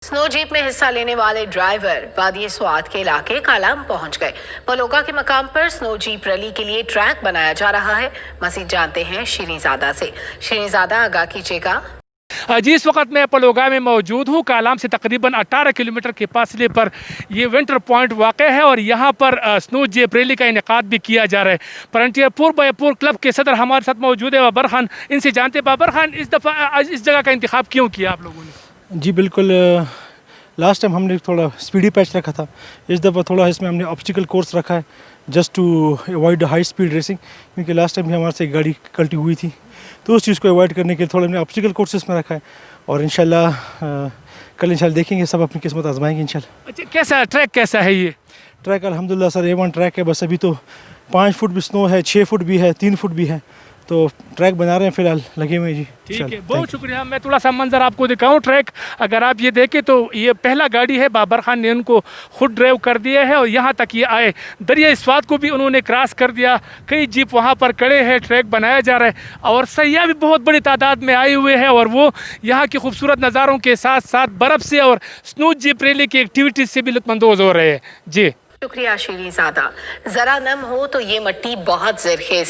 Snow jeep में हिस्सा लेने वाले ड्राइवर वादी स्वात के इलाके कालाम पहुंच गए। पलोगा के मकाम पर स्नो जीप रैली के लिए ट्रैक बनाया जा रहा है। मजीद जानते हैं श्रीजादा से। श्रीजादा, आगाह कीजिएगा। जी, इस वक्त मैं पलोगा में मौजूद हूँ। कालाम से तकरीबन 18 किलोमीटर के फासले पर ये विंटर पॉइंट वाक़ है और यहाँ पर स्नो जीप रैली का इनेकाद भी किया जा रहा है। फ्रंटियर पूर बायपुर क्लब के सदर हमारे साथ मौजूद है बाबर खान। इनसे जानते हैं, बाबर खान, इस दफ़ा इस जगह का इंतखाब क्यों किया आप लोगों ने? जी बिल्कुल, लास्ट टाइम हमने थोड़ा स्पीडी पैच रखा था। इस दफ़ा थोड़ा इसमें हमने ऑब्स्टिकल कोर्स रखा है just to avoid high speed racing, क्योंकि लास्ट टाइम भी हमारे से एक गाड़ी कल्टी हुई थी, तो उस चीज़ को अवॉइड करने के लिए थोड़ा हमने ऑब्स्टिकल कोर्स इसमें रखा है। और इंशाल्लाह कल इंशाल्लाह देखेंगे, सब अपनी किस्मत आजमाएंगे इंशाल्लाह। अच्छा, कैसा ट्रैक कैसा है ये? ट्रैक अल्हम्दुलिल्लाह सर A1 ट्रैक है। बस अभी तो 5 फुट भी स्नो है, 6 फुट भी है, 3 फुट भी है, तो ट्रैक बना रहे हैं, फिलहाल लगे हुए हैं जी। ठीक है, बहुत शुक्रिया। मैं थोड़ा सा मंजर आपको दिखाऊं ट्रैक। अगर आप ये देखें तो ये पहला गाड़ी है, बाबर खान ने उनको खुद ड्राइव कर दिया है और यहाँ तक ये आए। दरिया स्वात को भी उन्होंने क्रॉस कर दिया। कई जीप वहाँ पर खड़े हैं, ट्रैक बनाया जा रहा है और सैयाह भी बहुत बड़ी तादाद में आए हुए हैं और वो यहाँ के खूबसूरत नज़ारों के साथ साथ बर्फ़ से और स्नो जीप रैली की एक्टिविटीज़ से भी लुत्फ़अंदोज़ हो रहे हैं। जी शुक्रिया श्रीजादा। जरा नम हो तो ये मट्टी बहुत ज़रखेज़